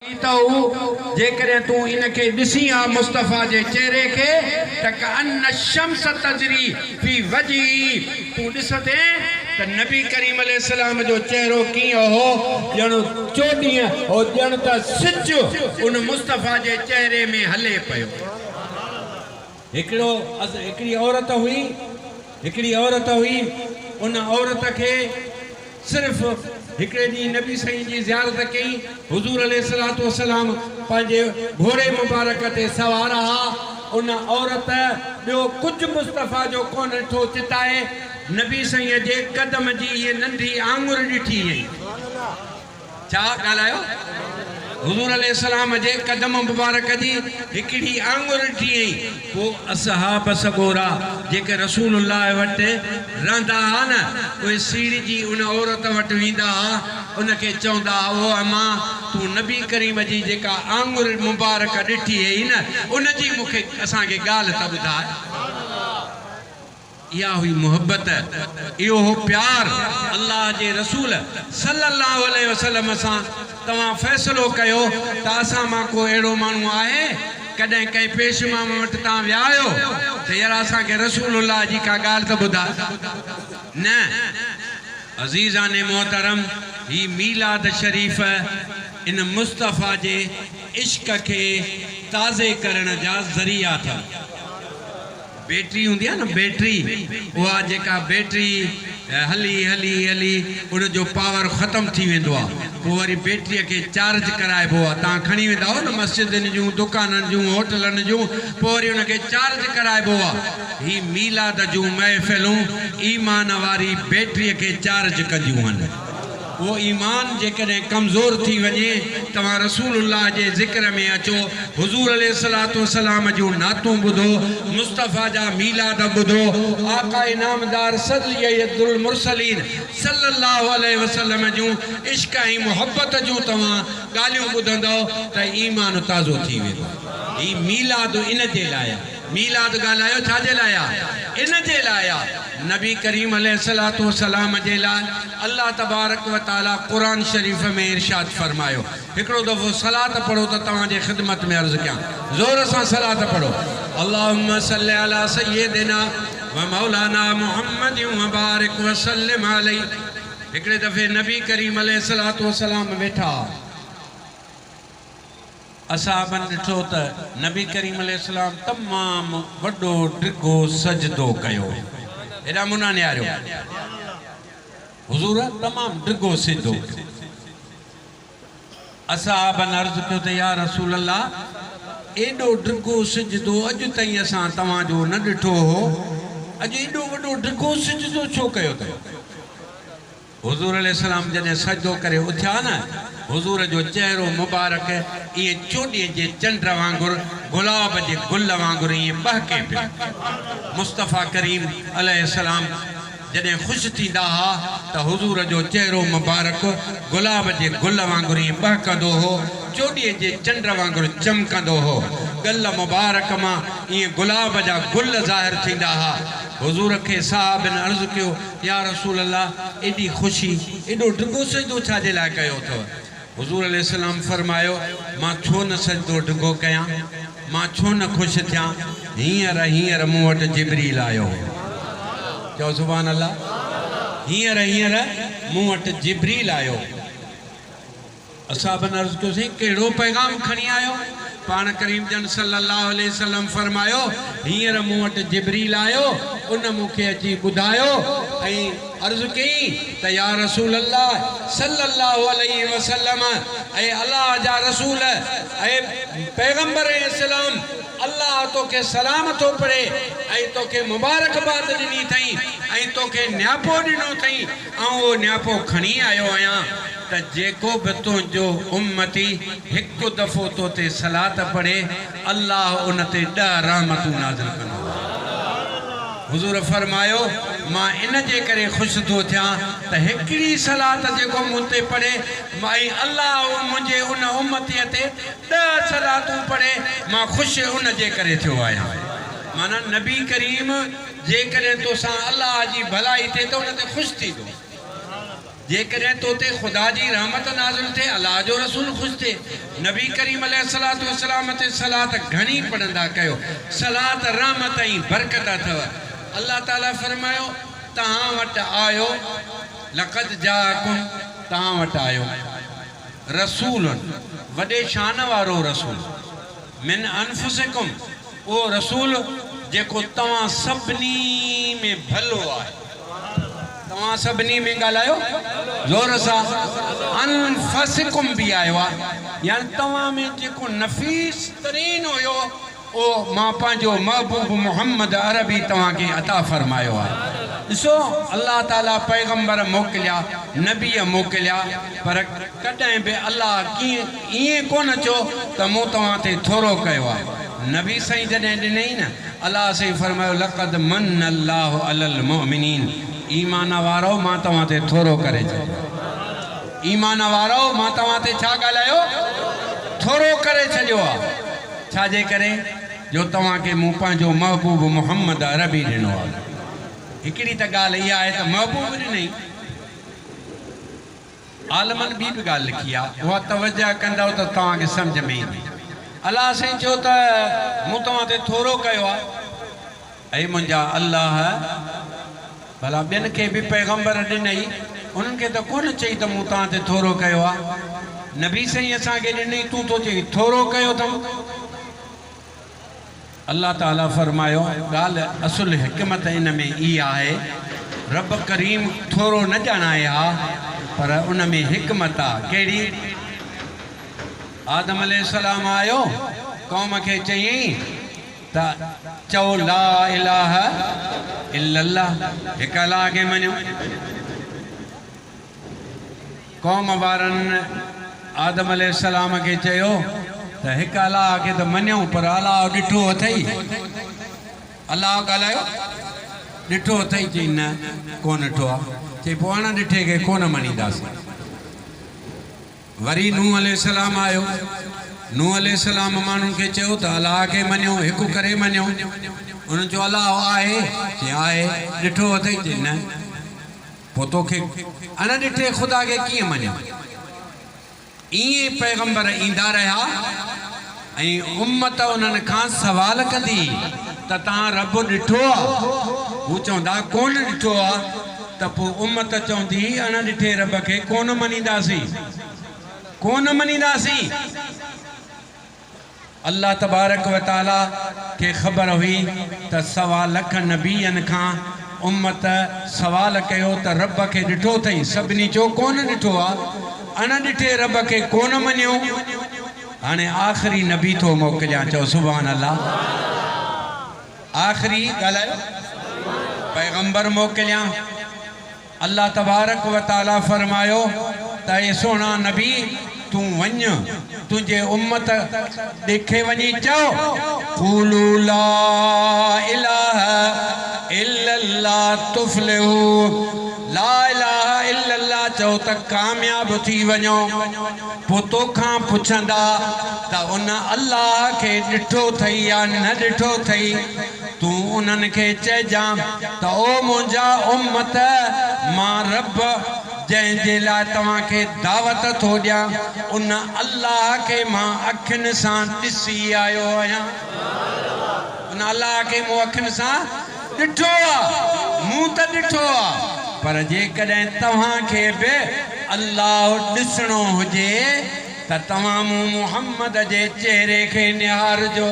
तो जेकरे तू इनके दिसी आ मुस्तफा जे चेहरे के तक अन्न शम्स तजरी फी वजी तू दिसते त नबी करीम अलैहि सलाम जो चेहरो कियो हो जण चोडीअ हो जण त सिज उन मुस्तफा जे चेहरे में हले पयो। हिकड़ी औरत हुई उन औरत के सिर्फ हिकड़े दी नबी सही जी ज़ियारत कई हुजूर अलैहिस्सलातु वस्सलाम पांजे घोड़े मुबारक ते सवार हा। उन औरत बियो कुछ मुस्तफा जो कोन ठो चिताए नबी सही जे कदम जी ये नंढी आंगुर ॾिठी छा ॻाल्हायो हुजूर अलैहिस्सलाम जे कदम मुबारक जी हिकड़ी आंगुर ॾिठी वो असहाब सगोरा जेके रसूलुल्लाह वटि रहंदा हा न उहे सीढ़ी जी उन औरत वटि वेंदा हा उनके चवंदा ओ अम्मा तू नबी करीम जी जेका आंगुर मुबारक ॾिठी हुई न उनजी मूंखे असांखे ॻाल्हि त ॿुधाए। या हुई मोहब्बत इहो हो प्यार अल्लाह जे रसूल सल्लल्लाहु अलैहि वसल्लम सां तव्हां फ़ैसिलो कयो त असां मां को अहिड़ो माण्हू आहे कॾहिं कंहिं पेशवा वटि तव्हां विया आहियो त यार असांखे रसूलुल्लाह जी का ॻाल्हि त ॿुधाए न। अज़ीज़ाने मोहतरम ही मीलाद शरीफ़ इन मुस्तफ़ा जे इश्क के ताज़े करण जा ज़रिया था। बैटरी होंदी है ना बैटरी वह जेका बैटरी हली हली हली उन जो पावर ख़त्म थी वेंदो आहे पोइ वरी बैटरी के चार्ज कराइबो आहे तव्हां खणी वेंदा हो न मस्जिदनि जूं दुकाननि जूं होटलनि जूं पोइ वरी उनखे चार्ज कराइबो आहे। ही मीलाद जूं महफ़िलूं ईमान वारी बैटरी के चार्ज कंदियूं आहिनि। वो ईमान जेकॾहिं कमज़ोर थी वञे तव्हां रसूलुल्लाह जे ज़िक्र में अचो हुजूर अलैहिस्सलातु वस्सलाम जूं नातूं ॿुधो मुस्तफ़ा जा मीलाद ॿुधो आका इनामदार सय्यदुल मुरसलीन सल्लल्लाहु अलैहि वसल्लम जूं इश्क ऐं मुहब्बत जूं तव्हां ॻाल्हियूं ॿुधंदव त ईमान ताज़ो थी वेंदो। ही मीलाद इन जे लाइ मीलाद ॻाल्हायो छाजे लाइ इन जे लाइ नबी करीम अलैहिस्सलातु वस्सलाम जे लाइ अल्लाह तबारक व तआला कुरान शरीफ में इरशाद फरमायो। हिकिड़ो दफ़ो सलात पढ़ो त तव्हांजे ख़िदमत में अर्ज़ कयां ज़ोर सां सलात पढ़ो अल्लाहुम्मा सल्लि अला सय्यिदिना व मौलाना मुहम्मद व बारिक व सल्लिम अलैहि। हिकिड़े दफ़े नबी करीम अलैहिस्सलातु वस्सलाम वेठा असाबन ॾिठो त नबी करीम अलैहिस्सलाम तमामु वॾो डिघो सजदो कयो एॾा मुना निहारियो हुजूर तमामु डिघो सिधो असाबन अर्ज़ कयो त या रसूल अल्लाह एॾो डिघो सिजदो अॼु ताईं असां तव्हांजो न ॾिठो हो अॼु एॾो वॾो डिघो सिजदो छो कयो अथव। हुजूर अलैहिस्सलाम जॾहिं सजदो करे उथिया न हुजूर जो चेहरो मुबारक ये चोडीअ जे चंड वांगुर गुलाब जे गुल वांगुर ये बहके पियो। मुस्तफ़ा करीम अलैहिस्सलाम जॾहिं ख़ुशि थींदा हा त हुजूर जो चेहरो मुबारक गुलाब जे गुल वांगुर ये बहकंदो हो चोडीअ जे चंड वांगुर चमकंदो हो गल मुबारक मां ये गुलाब जा गुल ज़ाहिर थींदा हा। हुजूर के साहबन अर्ज़ कयो या रसूल अल्लाह एडी खुशी एडो डिघो सजदो छाजे लाइ कयो अथव। हुजूर अलैहिस्सलाम फरमायो मां छो न सजदो डिघो कयां मां छो न ख़ुशि थियां हींअर हींअर मूं वटि जिब्रील आयो चओ सुभान अल्लाह हींअर हींअर मूं वटि जिब्रील आयो। असाबन अर्ज़ कयोसीं कहिड़ो पैगाम खणी आयो पाण करीम जन सल्लल्लाहु अलैहि वसल्लम फरमायो हींअर मूं वटि जिब्रील आयो उन मूंखे अची ॿुधायो ऐं अर्ज़ कई त या रसूल अल्लाह सल्लल्लाहु अलैहि वसल्लम ऐं अल्लाह जा रसूल ऐं पैगंबर इस्लाम अल्लाह तोखे सलाम थो पढ़े ऐं तोखे मुबारकबाद ॾिनी अथई ऐं तोखे न्यापो ॾिनो अथई ऐं उहो न्यापो खणी आयो आहियां त जेको बि तुंहिंजो उम्मती हिकु दफ़ो तो ते सलात पढ़े अल्लाह उन ते 10 रहमतूं नाज़िल कंदो। हुजूर फरमायो मां इन जे करे ख़ुशि थो थियां त हिकिड़ी सलात जेको मूं ते पढ़े मां अल्लाह मुंहिंजे उन उम्मतीअ ते 10 सलातूं पढ़े मां ख़ुशि उन जे करे थियो आहियां। माना नबी करीम जेकॾहिं तोसां अल्लाह जी भलाई थिए त उन ते ख़ुशि थींदो जेकॾहिं तोते ख़ुदा जी रहमत नाज़िल थे, अल्लाह जो रसूल ख़ुशि थे, नबी करीम अलैहिस्सलातु वस्सलाम ते सलात घणी पढ़ंदा कयो। सलात रहमत ऐं बरकत अथव। अल्लाह ताला फरमायो तव्हां वटि आयो, लक़द जाअकुम, तव्हां वटि आयो रसूलुन, वॾे शान वारो रसूल, मिन अनफुसिकुम, उहो रसूल जेको तव्हां सभिनी में भलो आहे। तव्हां सभिनी में ॻाल्हायो ज़ोर सां, अनफुसिकुम बि आयो आहे, यानी तव्हां में जेको नफ़ीस तरीन हुयो ओ मां पंहिंजो महबूब मोहम्मद अरबी तव्हांखे अता फरमायो आहे। ॾिसो अल्लाह ताला पैगंबर मोकिलिया, नबी मोकिलिया, पर कॾहिं बि अल्लाह कीअं ईअं कोन चयो त मूं तव्हां ते थोरो कयो आहे। नबी साईं जॾहिं ॾिनई न, अल्लाह साईं फरमायो लक़द मन अल्लाहु अलल मुमिनीन, ईमान वारो मां तव्हां ते थोरो करे छॾियो। ईमान वारो मां तव्हां ते छा ॻाल्हायो, थोरो करे छॾियो आहे। छाजे करे, जो तव्हांखे मूं पंहिंजो महबूब मोहम्मद अरबी ॾिनो आहे। हिकिड़ी त ॻाल्हि इहा आहे त महबूब ॾिनई, आलमनि ॿी बि ॻाल्हि लिखी आहे, उहा तवजह कंदव त तव्हांखे सम्झ में ईंदी। अलाह साईं चयो त मूं तव्हां ते थोरो कयो आहे। ऐं मुंहिंजा अल्लाह भला ॿियनि खे बि पैगंबर ॾिनई, उन्हनि खे त कोन चई त मूं तव्हां ते थोरो कयो आहे। नबी साईं असांखे ॾिनई, तूं थो चई थोरो कयो अथऊं। अल्लाह ताला फरमायो ॻाल्हि असुल हिकमत इन में ई आहे, रब करीम थोरो न ॼाणाए आहे, पर उन में हिकमत आहे। कहिड़ी? आदम अलैहिस्सलाम आयो, क़ौम खे चयईं त चओ ला इलाहा इल्लल्लाह, हिकु अलाह खे मञो। क़ौम वारनि आदम अलैहिस्सलाम खे चयो त हिकु अलाह खे त मञूं, पर अलाह ॾिठो अथई? अलाह ॻाल्हायो ॾिठो अथई? चई न, कोन ॾिठो आहे। चई पोइ अण ॾिठे खे कोन मञींदासीं। वरी नूह अलैहिस्सलाम आयो, नूह अलैहिस्सलाम माण्हुनि खे चयो त अलाह खे मञो, हिकु करे मञो। उन्हनि चयो अलाह आहे? चई आहे। ॾिठो अथई? चई न। पोइ तोखे अण ॾिठे ख़ुदा खे कीअं मञो? ईअं पैगंबर ईंदा रहिया ऐं उम्मत उन्हनि खां सवाल कंदी त तव्हां रब ॾिठो आहे? हू चवंदा कोन ॾिठो आहे, त पोइ उम्मत चवंदी अण ॾिठे रब खे कोन मञींदासीं, कोन मञींदासीं। अल्लाह तबारक व तआला खे ख़बर हुई त 1.25 लख नबीअनि खां उम्मत सवाल कयो त रब खे ॾिठो अथई? सभिनी चयो कोन ॾिठो आहे। अण ॾिठे रब खे कोन मञियो। हाणे आख़िरी नबी थो मोकिलियां, चओ सुभान अल्लाह। आख़िरी ॻाल्हायो पैगंबर मोकिलियां। अल्लाह तबारक व तआला फरमायो त हे सोना नबी, तूं वञ, तुंहिंजे उम्मत ॾेखे वञी चओ क़ूलू ला इलाहा इल्लल्लाह तुफ़्लिहू, ला इलाहा इल्लल्लाह चओ त कामयाब थी वञो। पोइ तोखां पुछंदा त उन अल्लाह खे ॾिठो अथई या न ॾिठो अथई? तूं उन्हनि खे चइजां त ओ मुंहिंजा उम्मत, मां रब जंहिंजे लाइ तव्हांखे दावत थो ॾियां, उन अल्लाह खे मां अखियुनि सां ॾिसी आयो आहियां। उन अल्लाह खे मूं अखियुनि सां ॾिठो आहे, मूं त ॾिठो आहे। पर जेकॾहिं तव्हांखे बि अल्लाह ॾिसणो हुजे त तव्हां मूं मुहम्मद जे चेहरे खे निहारजो।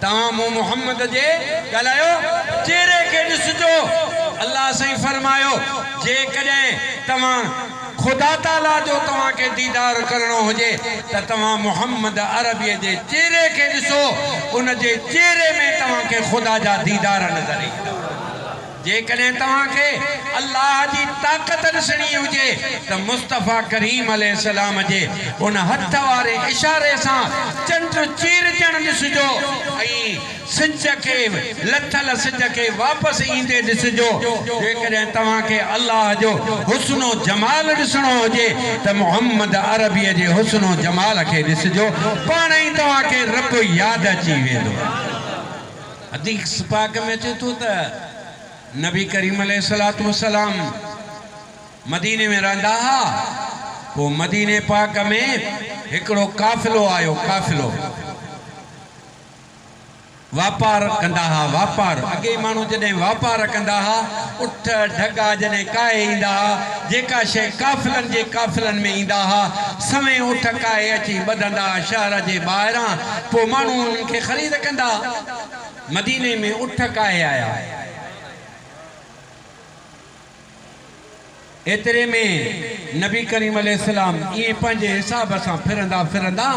तव्हां मूं मुहम्मद जे ॻाल्हायो चेहरे खे ॾिसजो। अल्लाह साईं फरमायो जेकॾहिं तव्हां ख़ुदा ताला जो तव्हांखे दीदार करणो हुजे त तव्हां मुहम्मद अरबीअ जे चेहरे खे ॾिसो, उन जे चेहरे में तव्हांखे ख़ुदा जा दीदार नज़र ईंदा। जेकॾहिं तव्हांखे अल्लाह जी ताक़त ॾिसणी हुजे त मुस्तफ़ा करीम अलैहिस्सलाम जे उन हथ वारे इशारे सां चंड चीरजण ॾिसजो ऐं सिज खे लथल सिज खे वापसि ईंदे ॾिसजो। जेकॾहिं तव्हांखे अल्लाह जो हुस्नो जमाल ॾिसणो हुजे त मुहम्मद अरबीअ जे हुस्नो जमाल खे ॾिसजो, पाण ई तव्हांखे रब यादि अची वेंदो। हदीस पाक में अचे थो त नबी करीम अलैहिस्सलातु वस्सलाम मदीने में रहंदा हा। पोइ मदीने पाक में हिकिड़ो काफ़िलो आयो, काफ़िलो वापार कंदा हा। वापार अॻे माण्हू जॾहिं वापार कंदा हा, उठ ढगा जॾहिं काए ईंदा हा, जेका शइ काफ़िलनि में ईंदा हा, सवें उठ काए अची ॿधंदा शहर जे ॿाहिरां, पोइ माण्हू उन्हनि खे ख़रीद कंदा। मदीने में उठ काए आया। एतिरे में नबी करीम अलैहिस्सलाम इएं पंहिंजे हिसाब सां फिरंदा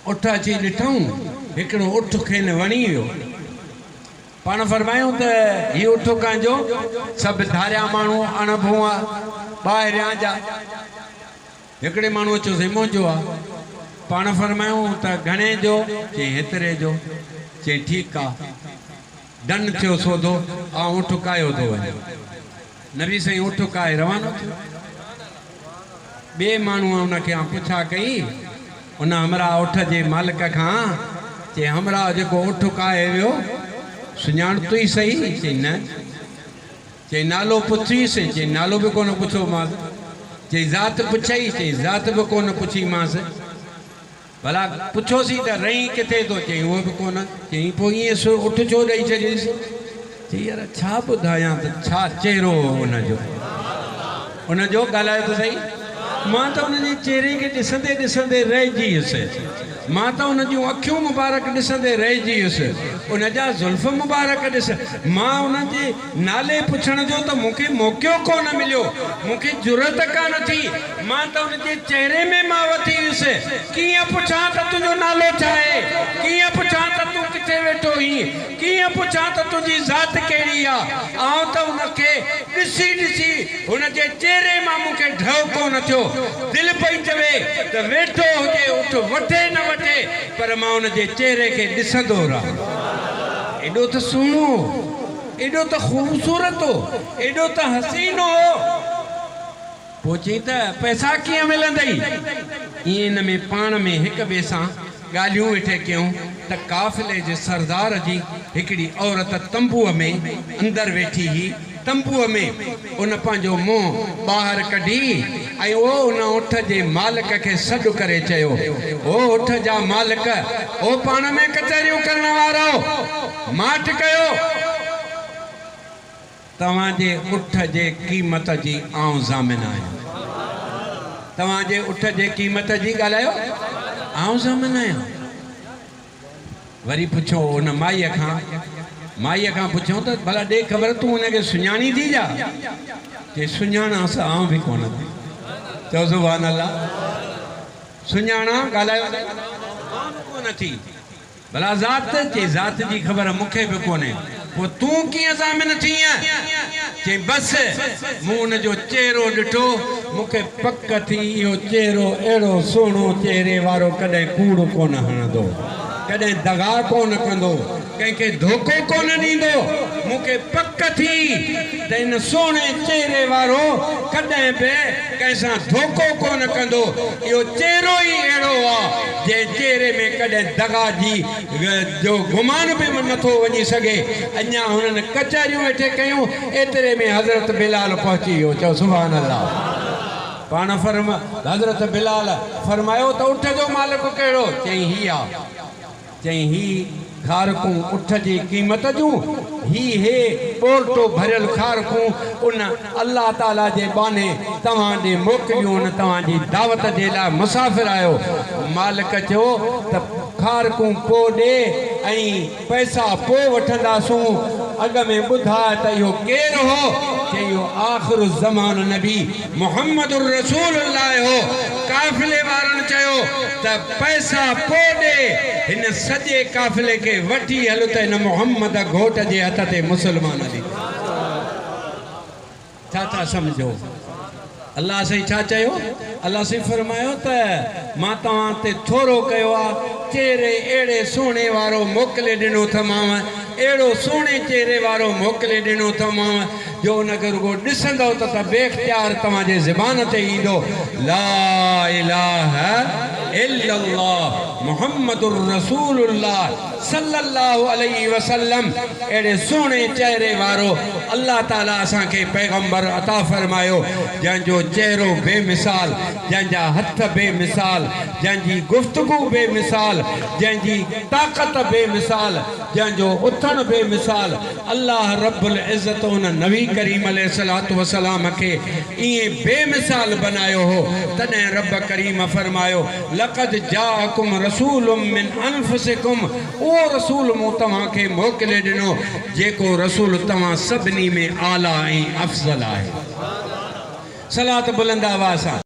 उठ अची ॾिठूं, हिकिड़ो उठ खेनि वणी वियो। पाण फरमायूं त हीउ उठ कंहिंजो? सभु धारिया माण्हू अणभुआ ॿाहिरियां जा। हिकिड़े माण्हू चयोसि मुंहिंजो आहे। पाण फरमायूं त घणे जो? चई हेतिरे जो। चई ठीकु आहे। डन थियो सौदो, ऐं उठ कायो थो वञे। नबी साईं उठ काए रवानो थियो। ॿिए माण्हूअ उनखे पुछा कई, उन हमरा उठ जे मालिक खां, चई हमरा जेको उठ काए वियो सुञाण तू ई सही? चई न। चई नालो पुछीसि? चई नालो बि कोन पुछियोमांसि। चई ज़ात पुछई? चई ज़ात बि कोन पुछीमांसि। भला पुछोसीं त रही किथे थो? चई उहो बि कोन। चई पोइ ईअं उठ छो ॾेई छॾीसि? चई यार छा ॿुधायां त छा चेहरो उनजो ॻाल्हायो त सही। मां त उनजे चेहरे खे ॾिसंदे ॾिसंदे रहिजी वियुसि। मां त उन जूं अखियूं मुबारक ॾिसंदे रहिजी वियुसि। उन जा ज़ुल्फ़ मुबारक ॾिस। मां उन जे नाले पुछण जो त मूंखे मौक़ो कोन मिलियो, मूंखे ज़रूरत कान थी। मां त उन जे चेहरे में मां वठी वियुसि। कीअं पुछां त तुंहिंजो नालो छा आहे? कीअं पुछां त तूं किथे वेठो आहीं? कीअं पुछां त तुंहिंजी ज़ात कहिड़ी आहे? आउं त उनखे ॾिसी ॾिसी हुन जे चेहरे मां मूंखे ढव कोन थियो। दिलि पई चवे त वेठो हुजे उठ वठे न वठे, पर मां उन जे चेहरे खे ॾिसंदो रहां। एॾो त सुहिणो, एॾो त ख़ूबसूरत हो, एॾो त हसीनो हो। पोइ चई त पैसा कीअं मिलंदई? ईअं इन में पाण में हिक ॿिए सां ॻाल्हियूं वेठे कयूं त काफ़िले जे सरदार जी हिकिड़ी औरत तंबूअ में अंदरि वेठी हुई। तंबूअ में उन पंहिंजो मुंहुं ॿाहिरि कढी ऐं उन उठ जे मालिक खे सॾु करे चयो, ओ उठ जा मालिक, ओ पाण में कचहरियूं करण वारो, माठ कयो। तव्हांजे उठ जे क़ीमत जी आउं ज़ामिन आहियां। तव्हांजे उठ जे क़ीमत जी ॻाल्हायो, आउं ज़ामिन आहियां। वरी पुछो उन माईअ खां पुछूं त भला ॾे ख़बर तूं हुनखे सुञाणी थी जा? चई सुञाणांसि, आउं बि कोन। चओ सुभान अल्लाह। सुञाणा ॻाल्हायो कोन थी। भला ज़ात? चई ज़ात जी ख़बर मूंखे बि कोन्हे। पोइ तूं कीअं ज़ामिन थी? चई बसि मूं हुनजो चेहरो ॾिठो, मूंखे पक थी इहो चेहरो अहिड़ो सुहिणो चेहरे वारो कॾहिं कूड़ कोन हणंदो, कॾहिं दगा कोन कंदो, कंहिंखे धोखो कोन ॾींदो। मूंखे पक थी त इन सुहिणे चेहरे वारो कॾहिं बि कंहिंसां धोखो कोन कंदो। इहो चेहरो ई अहिड़ो आहे जंहिं चेहरे में कॾहिं दगा जी जो गुमान बि नथो वञी सघे। अञा हुननि कचहरियूं वेठे कयूं, एतिरे में हज़रत बिलाल पहुची वियो। चओ सुभान अल्लाह। पाण हज़रत बिलाल फरमायो त उठ जो मालिक कहिड़ो? चई ही आहे। चई ही खारकूं उठ जी क़ीमत जूं, ही हे ॿोरटो भरियल खारकूं उन अल्लाह ताला जे बाने तव्हां ॾे मोकिलियूं, उन तव्हांजी दावत जे लाइ मुसाफ़िर आहियो। मालिक चयो त खारकूं पोइ ॾे ऐं पैसा पोइ वठंदासूं। अॻ में ॿुधाए त इहो केरु हो? चई इहो आख़िर ज़मान नबी मुहम्मद रसूलुल्लाह हो। काफ़िले वारनि चयो त पैसा पोइ ॾे, हिन सॼे काफ़िले खे वठी हल त हिन मुहम्मद घोट जे हथ ते मुसलमान ॾे। छा था सम्झो? अल्लाह साईं छा चयो? अल्लाह साईं फरमायो त मां तव्हां ते थोरो कयो आहे, चेहरे अहिड़े सुहिणे वारो मोकिले ॾिनो अथमांव, अहिड़ो सुहिणे चेहरे वारो मोकिले ॾिनो अथमांव जो हुनखे रुगो ॾिसंदव त बेख्तियार तव्हांजे ज़बान ते ईंदो ला इलाहा इल्लल्लाह मुहम्मदुर रसूलुल्लाह सल्लल्लाहु अलैहि वसल्लम एड़े सोने चेहरे वारो अल्लाह ताला असां के पैगंबर अता फरमायो जंहिंजो चेहरो बेमिसाल, जंहिंजा हथ बेमिसाल, जंहिंजी गुफ्तगू बेमिसाल, जंहिंजी ताक़त बेमिसाल, जंहिंजो उथण बेमिसाल। अल्लाह रब्बुल इज़्ज़त उन नबी करीम अलैहिस्सलातु वस्सलाम के इए बेमिसाल बनायो हो। तने रब करीम फरमायो लक़द जाअकुम रसूलुम मिन अनफुसिकुम, ओ रसूल मूं तव्हां खे मोकिले ॾिनो जेको रसूल तव्हां सभिनी में आला ऐं अफ़ज़ल आहे। सलात बुलंद आवाज़ सां।